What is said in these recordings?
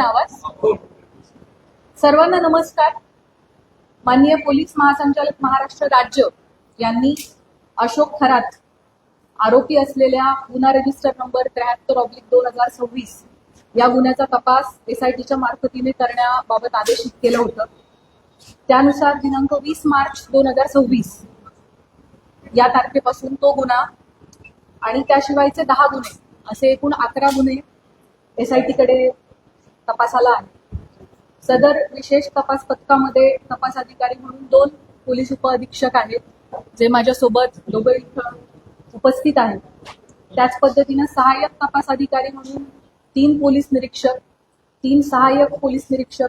आवाज. सर्वांना नमस्कार. माननीय पोलीस महासंचालक महाराष्ट्र राज्य यांनी अशोक खरात आरोपी असलेल्या गुन्हा रजिस्टर नंबर 73/2026 या गुन्ह्याचा तपास SITच्या मार्फतीने करण्याबाबत आदेशित केलं होतं. त्यानुसार दिनांक 20 मार्च 2026 या तारखेपासून तो गुन्हा आणि त्याशिवायचे 10 गुन्हे असे एकूण 11 गुन्हे SITकडे तपासाला आहे. सदर विशेष तपास पथकामध्ये तपास अधिकारी म्हणून 2 पोलीस उपअधीक्षक आहेत जे माझ्यासोबत दोघे इथं उपस्थित आहेत. त्याच पद्धतीनं सहाय्यक तपास अधिकारी म्हणून 3 पोलीस निरीक्षक, 3 सहाय्यक पोलीस निरीक्षक,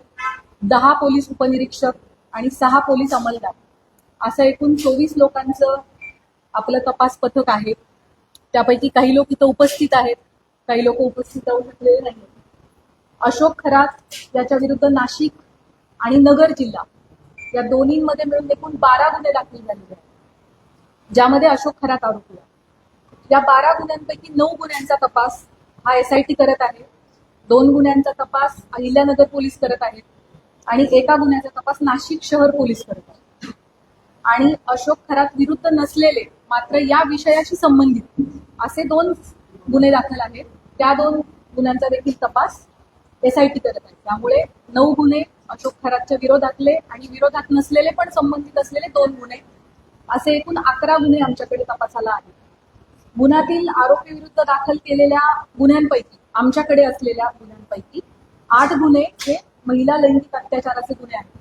10 पोलीस उपनिरीक्षक आणि 6 पोलीस अंमलदार असं एकूण 24 लोकांचं आपलं तपास पथक आहे. त्यापैकी काही लोक इथं उपस्थित आहेत, काही लोक उपस्थित राहू शकलेले नाही. अशोक खरात याच्या विरुद्ध नाशिक आणि नगर जिल्हा या दोन्हीमध्ये मिळून एकूण 12 गुन्हे दाखल झालेले आहेत, ज्यामध्ये अशोक खरात आरोपी आहे. या 12 गुन्ह्यांपैकी 9 गुन्ह्यांचा तपास हा SIT करत आहे, 2 गुन्ह्यांचा तपास अहिल्यानगर पोलीस करत आहेत आणि एका गुन्ह्याचा तपास नाशिक शहर पोलीस करत आहेत. आणि अशोक खरात विरुद्ध नसलेले मात्र या विषयाशी संबंधित असे 2 गुन्हे दाखल आहेत. त्या 2 गुन्ह्यांचा देखील तपास SIT करत आहे. त्यामुळे 9 गुन्हे अशोक खरातच्या विरोधातले आणि विरोधात नसलेले पण संबंधित असलेले 2 गुन्हे असे एकूण 11 गुन्हे आमच्याकडे तपासाला आहेत. गुन्ह्यातील आरोपी विरुद्ध दाखल केलेल्या गुन्ह्यांपैकी आमच्याकडे असलेल्या गुन्ह्यांपैकी 8 गुन्हे हे महिला लैंगिक अत्याचाराचे गुन्हे आहेत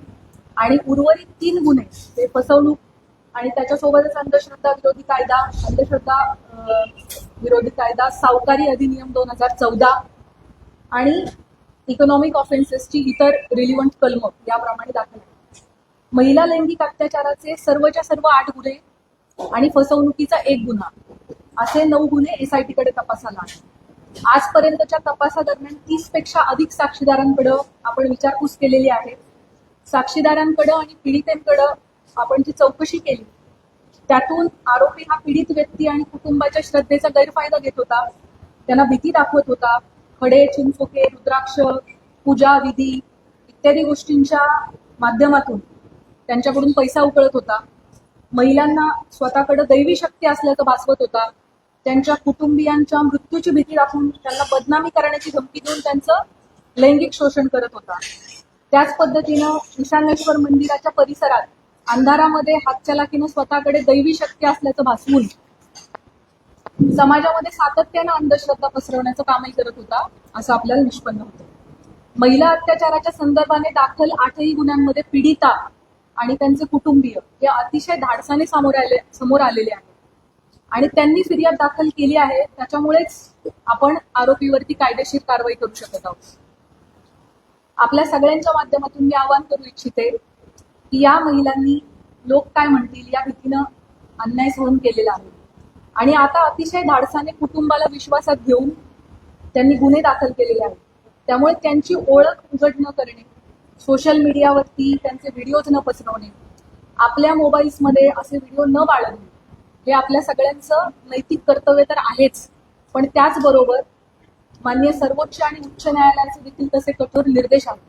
आणि उर्वरित 3 गुन्हे ते फसवणूक आणि त्याच्यासोबतच अंधश्रद्धा विरोधी कायदा, सावकारी अधिनियम 2014 आणि इकॉनॉमिक ऑफेन्सेसची इतर रिलिव्हंट कलम याप्रमाणे दाखल आहेत. महिला लैंगिक अत्याचाराचे सर्वच्या सर्व 8 गुन्हे आणि फसवणुकीचा 1 गुन्हा असे 9 गुन्हे SITकडे तपासाला आहेत. आजपर्यंतच्या तपासादरम्यान 30 पेक्षा अधिक साक्षीदारांकडे आपण विचारपूस केलेली आहे. साक्षीदारांकडे आणि पीडितेंकडे आपण जी चौकशी केली त्यातून आरोपी हा पीडित व्यक्ती आणि कुटुंबाच्या श्रद्धेचा गैरफायदा घेत होता, त्यांना भीती दाखवत होता, खडे, चिंचोके, रुद्राक्ष, पूजा विधी इत्यादी गोष्टींच्या माध्यमातून त्यांच्याकडून पैसा उकळत होता, महिलांना स्वतःकडे दैवी शक्ती असल्याचं भासवत होता, त्यांच्या कुटुंबियांच्या मृत्यूची भीती दाखवून त्यांना बदनामी करण्याची धमकी देऊन त्यांचं लैंगिक शोषण करत होता. त्याच पद्धतीनं ईशान्येश्वर मंदिराच्या परिसरात अंधारामध्ये हातचलाखीनं स्वतःकडे दैवी शक्ती असल्याचं भासवून समाजामध्ये सातत्यानं अंधश्रद्धा पसरवण्याचं कामही करत होता असं आपल्याला निष्पन्न होतं. महिला अत्याचाराच्या संदर्भाने दाखल 8ही गुन्ह्यांमध्ये पीडिता आणि त्यांचे कुटुंबीय हे अतिशय धाडसाने समोर आलेले आहेत आणि त्यांनी फिर्याद दाखल केली आहे. त्याच्यामुळेच आपण आरोपीवरती कायदेशीर कारवाई करू शकत आहोत. आपल्या सगळ्यांच्या माध्यमातून मी आवाहन करू इच्छिते की या महिलांनी लोक काय म्हणतील या भीतीनं अन्याय सहन केलेला आहे आणि आता अतिशय धाडसाने कुटुंबाला विश्वासात घेऊन त्यांनी गुन्हे दाखल केलेले आहेत. त्यामुळे त्यांची ओळख उघड न करणे, सोशल मीडियावरती त्यांचे व्हिडिओज न पसरवणे, आपल्या मोबाईल्समध्ये असे व्हिडिओ न बाळगणे हे आपल्या सगळ्यांचं नैतिक कर्तव्य तर आहेच, पण त्याचबरोबर माननीय सर्वोच्च आणि उच्च न्यायालयाचे देखील तसे कठोर निर्देश आहेत.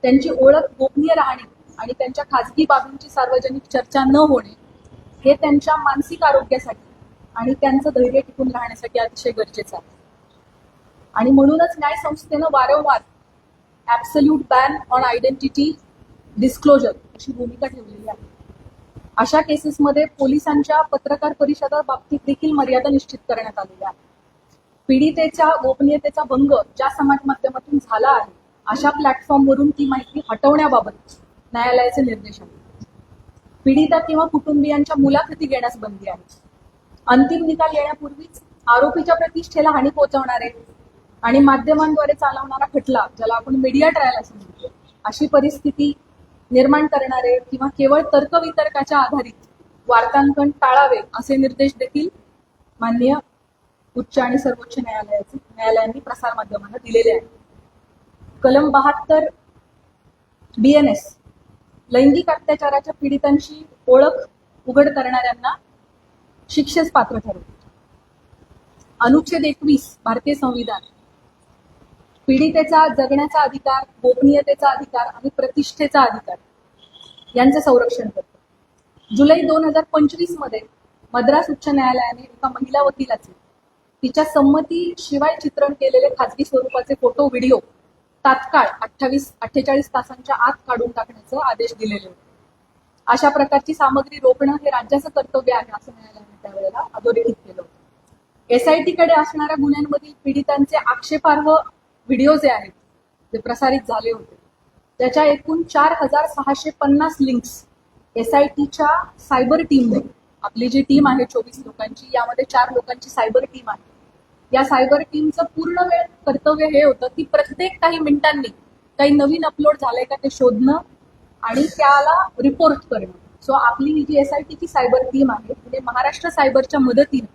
त्यांची ओळख गोपनीय राहणे आणि त्यांच्या खाजगी बाबींची सार्वजनिक चर्चा न होणे हे त्यांच्या मानसिक आरोग्यासाठी आणि त्यांचं धैर्य टिकून राहण्यासाठी अतिशय गरजेचं आहे. आणि म्हणूनच न्याय संस्थेनं वारंवार absolute ban on identity disclosure अशी भूमिका ठेवलेली आहे. अशा केसेसमध्ये पोलिसांच्या पत्रकार परिषदा बाबतीत देखील मर्यादा निश्चित करण्यात आलेल्या आहे. पीडितेच्या गोपनीयतेचा भंग ज्या समाज माध्यमातून झाला आहे अशा प्लॅटफॉर्मवरून ती माहिती हटवण्याबाबत न्यायालयाचे निर्देश आहेत. पीडिता किंवा कुटुंबियांच्या मुलाखती घेण्यास बंदी आहे. अंतिम निकाल येण्यापूर्वीच आरोपीच्या प्रतिष्ठेला हानी पोहोचवणारे आणि माध्यमांद्वारे चालवणारा खटला, ज्याला आपण मीडिया ट्रायल असं म्हणतो, अशी परिस्थिती निर्माण करणारे किंवा केवळ तर्कवितर्काच्या आधारित वार्तांकन टाळावे असे निर्देश देखील माननीय उच्च आणि सर्वोच्च न्यायालयांनी प्रसारमाध्यमांना दिलेले आहेत. कलम 72 BNS लैंगिक अत्याचाराच्या पीडितांची ओळख उघड करणाऱ्यांना शिक्षेस पात्र ठरवते. अनुच्छेद 21 भारतीय संविधान पीडितेचा जगण्याचा अधिकार, गोपनीयतेचा अधिकार आणि प्रतिष्ठेचा अधिकार यांचं संरक्षण करतं. जुलै 2025 मध्ये मद्रास उच्च न्यायालयाने एका महिला वकिलाचे तिच्या संमतीशिवाय चित्रण केलेले खाजगी स्वरूपाचे फोटो व्हिडिओ तात्काळ 48 तासांच्या आत काढून टाकण्याचे आदेश दिलेले होते. अशा प्रकारची सामग्री रोखणं हे राज्याचं कर्तव्य आहे असं न्यायालयाने त्यावेळेला अधोरेखित केलं होतं. एसआयटीकडे असणाऱ्या गुन्ह्यांमधील पीडितांचे आक्षेपार्ह व्हिडिओ जे आहेत जे प्रसारित झाले होते त्याच्या एकूण 4650 लिंक्स एसआयटीच्या सायबर टीमने, आपली जी टीम आहे 24 लोकांची, यामध्ये 4 लोकांची सायबर टीम आहे. या सायबर टीमचं पूर्ण वेळ कर्तव्य हे होतं की प्रत्येक काही मिनिटांनी काही नवीन अपलोड झालंय का ते शोधणं आणि त्याला रिपोर्ट करणं. सो आपली ही जी एसआयटीची सायबर टीम आहे तिने महाराष्ट्र सायबरच्या मदतीने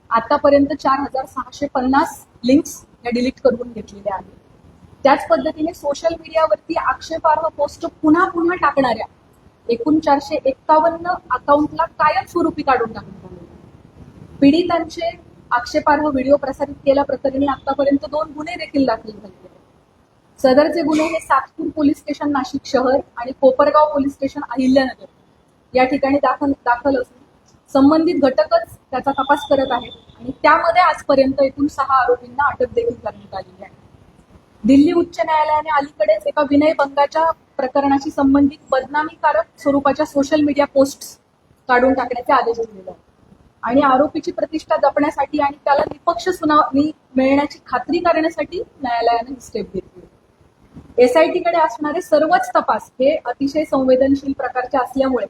आतापर्यंत 4650 लिंक्स या डिलीट करून घेतलेल्या आहेत. त्याच पद्धतीने सोशल मीडियावरती आक्षेपार्ह पोस्ट पुन्हा पुन्हा टाकणाऱ्या एकूण 451 अकाउंटला कायमस्वरूपी काढून टाकण्यात आले. पीडितांचे आक्षेपार्ह व्हिडिओ प्रसारित केल्याप्रकरणी आतापर्यंत 2 गुन्हे देखील दाखल झाले आहेत. सदरचे गुन्हे हे सातपूर पोलीस स्टेशन नाशिक शहर आणि कोपरगाव पोलीस स्टेशन अहिल्यानगर या ठिकाणी दाखल असून संबंधित घटकच त्याचा तपास करत आहेत आणि त्यामध्ये आजपर्यंत एकूण 6 आरोपींना अटक देखील करण्यात आलेली आहे. दिल्ली उच्च न्यायालयाने अलीकडेच एका विनयभंगाच्या प्रकरणाशी संबंधित बदनामीकारक स्वरूपाच्या सोशल मीडिया पोस्ट काढून टाकण्याचे आदेश दिलेले आहेत आणि आरोपीची प्रतिष्ठा जपण्यासाठी आणि त्याला निपक्ष सुनावणी मिळण्याची खात्री करण्यासाठी न्यायालयाने ही स्टेप घेतली. एसआयटीकडे असणारे सर्वच तपास हे अतिशय संवेदनशील प्रकारचे असल्यामुळे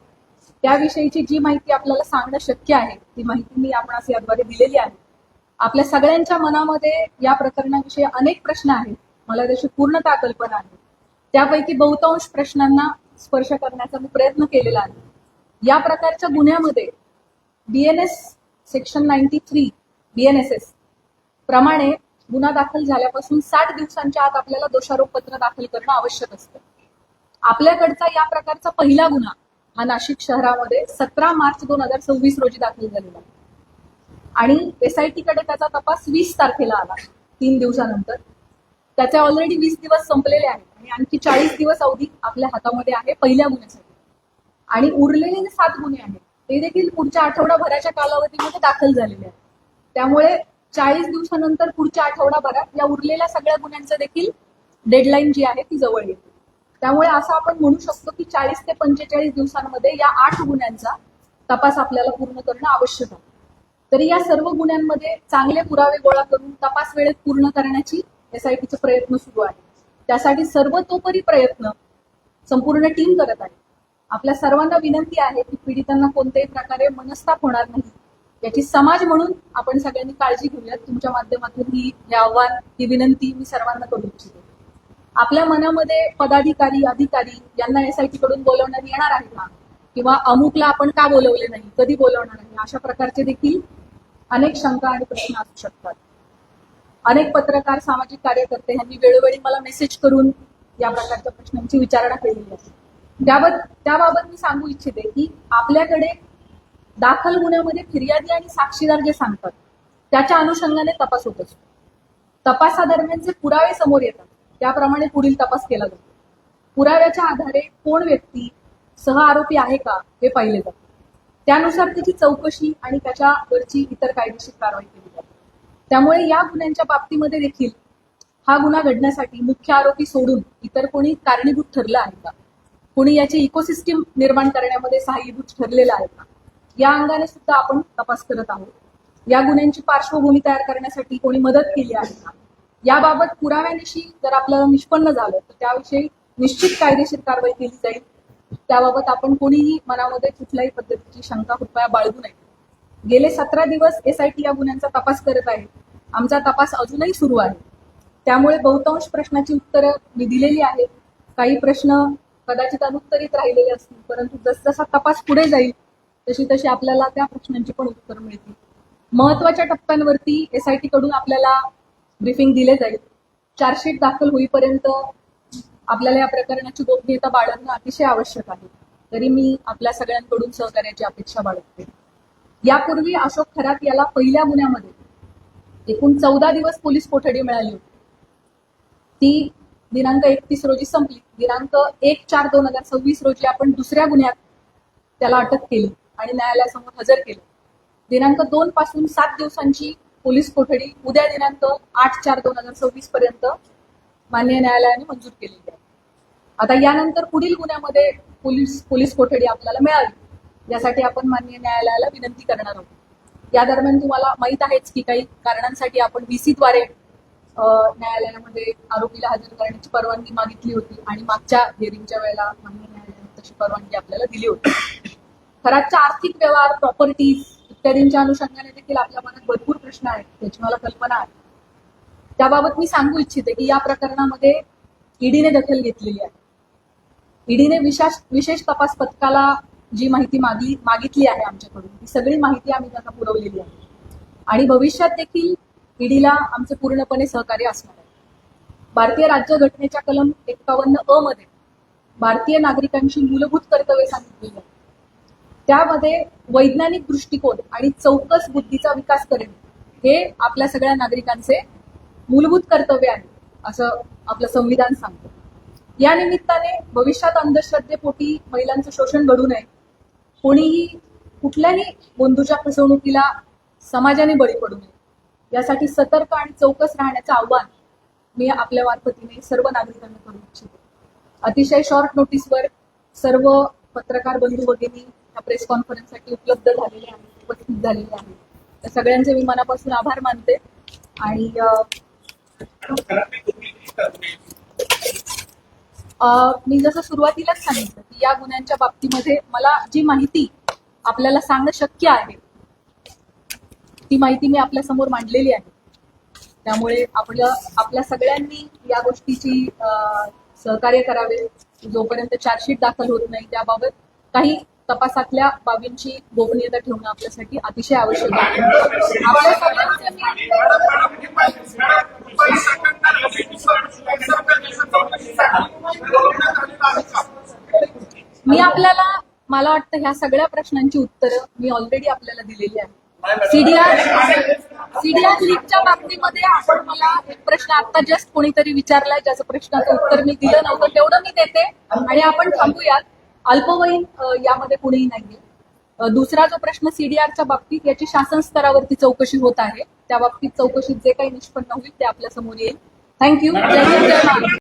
त्याविषयीची जी माहिती आपल्याला सांगणं शक्य आहे ती माहिती मी आपणास याद्वारे दिलेली आहे. आपल्या सगळ्यांच्या मनामध्ये या प्रकरणाविषयी अनेक प्रश्न आहेत, मला त्याची पूर्णतः कल्पना आहे. त्यापैकी बहुतांश प्रश्नांना स्पर्श करण्याचा मी प्रयत्न केलेला आहे. या प्रकारच्या गुन्ह्यामध्ये बीएनएस सेक्शन 93 बीएनएसएस प्रमाणे गुन्हा दाखल झाल्यापासून 60 दिवसांच्या आत आपल्याला दोषारोपपत्र दाखल करणं आवश्यक असतं. आपल्याकडचा या प्रकारचा पहिला गुन्हा हा नाशिक शहरामध्ये 17 मार्च 2026 रोजी दाखल झालेला आणि एसआयटीकडे त्याचा तपास 20 तारखेला आला, 3 दिवसानंतर. त्याचे ऑलरेडी 20 दिवस संपलेले आहेत आणि आणखी 40 दिवस अवधी आपल्या हातामध्ये आहे पहिल्या गुन्ह्यासाठी. आणि उरलेले जे 7 गुन्हे आहेत ते देखील पुढच्या आठवडाभराच्या कालावधीमध्ये दाखल झालेले आहेत. त्यामुळे 40 दिवसानंतर पुढच्या आठवडाभरात या उरलेल्या सगळ्या गुन्ह्यांचं देखील डेडलाईन जी आहे ती जवळ येते. त्यामुळे असं आपण म्हणू शकतो की 40 ते 45 दिवसांमध्ये या 8 गुन्ह्यांचा तपास आपल्याला पूर्ण करणं आवश्यक आहे. तरी या सर्व गुन्ह्यांमध्ये चांगले पुरावे गोळा करून तपास वेळेत पूर्ण करण्याची एसआयटीचे प्रयत्न सुरू आहे. त्यासाठी सर्वतोपरी प्रयत्न संपूर्ण टीम करत आहे. आपल्या सर्वांना विनंती आहे की पीडितांना कोणत्याही प्रकारे मनस्ताप होणार नाही याची समाज म्हणून आपण सगळ्यांनी काळजी घेऊयात. तुमच्या माध्यमातून हे आव्हान, ही विनंती मी सर्वांना करू इच्छिते. आपल्या मनामध्ये पदाधिकारी, अधिकारी यांना एसआयटी कडून बोलवण्यात येणार आहे का, किंवा अमुकला आपण का बोलवले नाही, कधी बोलवणार आहे, अशा प्रकारचे देखील अनेक शंका आणि प्रश्न असू शकतात. अनेक पत्रकार, सामाजिक कार्यकर्ते यांनी वेळोवेळी मला मेसेज करून या प्रकारच्या प्रश्नांची विचारणा केलेली आहे. त्याबाबत मी सांगू इच्छिते की आपल्याकडे दाखल गुन्ह्यामध्ये फिर्यादी आणि साक्षीदार जे सांगतात त्याच्या अनुषंगाने तपास होत असतो. तपासादरम्यान जे पुरावे समोर येतात त्याप्रमाणे पुढील तपास केला जातो. पुराव्याच्या आधारे कोण व्यक्ती सह आरोपी आहे का हे पाहिले जाते. त्यानुसार त्याची चौकशी आणि त्याच्यावरची इतर कायदेशीर कारवाई केली जाते. त्यामुळे या गुन्ह्यांच्या बाबतीमध्ये देखील हा गुन्हा घडण्यासाठी मुख्य आरोपी सोडून इतर कोणी कारणीभूत ठरलं आहे का, कोणी याची इकोसिस्टीम निर्माण करण्यामध्ये सहाय्यभूत ठरलेलं आहे का, या अंगाने सुद्धा आपण तपास करत आहोत. या गुन्ह्यांची पार्श्वभूमी तयार करण्यासाठी कोणी मदत केली आहे का, याबाबत पुराव्यानिशी जर आपल्याला निष्पन्न झालं तर त्याविषयी निश्चित कायदेशीर कारवाई केली जाईल. त्याबाबत आपण कोणीही मनामध्ये कुठल्याही पद्धतीची शंका कृपया बाळगू नये. गेले 17 दिवस एसआयटी या गुन्ह्यांचा तपास करत आहे. आमचा तपास अजूनही सुरू आहे. त्यामुळे बहुतांश प्रश्नाची उत्तरं मी दिलेली आहेत. काही प्रश्न कदाचित अनुत्तरित राहिलेले असतील, परंतु जसजसा तपास पुढे जाईल तशी तशी आपल्याला त्या प्रश्नांची पण उत्तर मिळतील. महत्वाच्या टप्प्यांवरती एसआयटी कडून आपल्याला ब्रीफिंग दिले जाईल. चार्जशीट दाखल होईपर्यंत आपल्याला या प्रकरणाची गोपनीयता बाळगणं अतिशय आवश्यक आहे. तरी मी आपल्या सगळ्यांकडून सहकार्याची अपेक्षा बाळगते. यापूर्वी अशोक खरात याला पहिल्या गुन्ह्यामध्ये एकूण 14 दिवस पोलीस कोठडी मिळाली होती. ती दिनांक 31 रोजी संपली. दिनांक 1/4/2026 रोजी आपण दुसऱ्या गुन्ह्यात त्याला अटक केली आणि न्यायालयासमोर हजर केलं. दिनांक 2 पासून 7 दिवसांची पोलीस कोठडी उद्या दिनांक 8/4/2026 पर्यंत माननीय न्यायालयाने मंजूर केलेली आहे. आता यानंतर पुढील गुन्ह्यामध्ये पोलीस कोठडी आपल्याला मिळावी यासाठी आपण माननीय न्यायालयाला विनंती करणार आहोत. या दरम्यान तुम्हाला माहित आहेच की काही कारणांसाठी आपण VC द्वारे न्यायालयामध्ये आरोपीला हजर करण्याची परवानगी मागितली होती आणि मागच्या हिअरिंगच्या वेळेला माननीय न्यायालयाने तशी परवानगी आपल्याला दिली होती. घराच्या आर्थिक व्यवहार, प्रॉपर्टीज इत्यादींच्या अनुषंगाने देखील आपल्या मनात भरपूर प्रश्न आहेत, त्याची मला कल्पना आहे. त्याबाबत मी सांगू इच्छिते की या प्रकरणामध्ये ईडीने दखल घेतलेली आहे. ईडीने विशेष तपास पथकाला जी माहिती मागितली आहे आमच्याकडून, ती सगळी माहिती आम्ही त्यांना पुरवलेली आहे आणि भविष्यात देखील ईडीला आमचे पूर्णपणे सहकार्य असणार आहे. भारतीय राज्यघटनेच्या कलम 51(अ) मध्ये भारतीय नागरिकांची मूलभूत कर्तव्ये सांगितलेली आहेत. त्यामध्ये वैज्ञानिक दृष्टिकोन आणि चौकस बुद्धीचा विकास करणे हे आपल्या सगळ्या नागरिकांचे मूलभूत कर्तव्य आहे असं आपलं संविधान सांगतं. या निमित्ताने भविष्यात अंधश्रद्धेपोटी महिलांचं शोषण घडू नये, कोणीही कुठल्याही बंधूच्या फसवणुकीला समाजाने बळी पडू नये यासाठी सतर्क आणि चौकस राहण्याचं आव्हान मी आपल्या मार्फतीने सर्व नागरिकांना करू इच्छिते. अतिशय शॉर्ट नोटीसवर सर्व पत्रकार बंधू भगिनी या प्रेस कॉन्फरन्ससाठी उपलब्ध झालेले आहेत, उपस्थित झालेले आहेत. त्या सगळ्यांचे मी मनापासून आभार मानते आणि मी जसं सुरुवातीलाच सांगितलं की या गुन्ह्यांच्या बाबतीमध्ये मला जी माहिती आपल्याला सांगणं शक्य आहे ती माहिती मी आपल्या समोर मांडलेली आहे. त्यामुळे आपल्या सगळ्यांनी या गोष्टीची सहकार्य करावे. जोपर्यंत चार्जशीट दाखल होत नाही त्याबाबत काही तपासातल्या बाबींची गोपनीयता ठेवणं आपल्यासाठी अतिशय आवश्यक आहे. मला वाटतं ह्या सगळ्या प्रश्नांची उत्तरं मी ऑलरेडी आपल्याला दिलेली आहे. सीडीआर लीकच्या बाबतीमध्ये आपण मला एक प्रश्न आता जस्ट कोणीतरी विचारलाय ज्याचं प्रश्नाचं उत्तर मी दिलं नव्हतं, तेवढं मी देते आणि आपण थांबूयात. अल्पवयीन यामध्ये कुणीही नाहीये. दुसरा जो प्रश्न सीडीआरच्या बाबतीत याची शासन स्तरावरती चौकशी होत आहे. त्या बाबतीत चौकशीत जे काही निष्पन्न होईल ते आपल्या समोर येईल. थँक्यू. जय हिंद, जय महाराष्ट्र.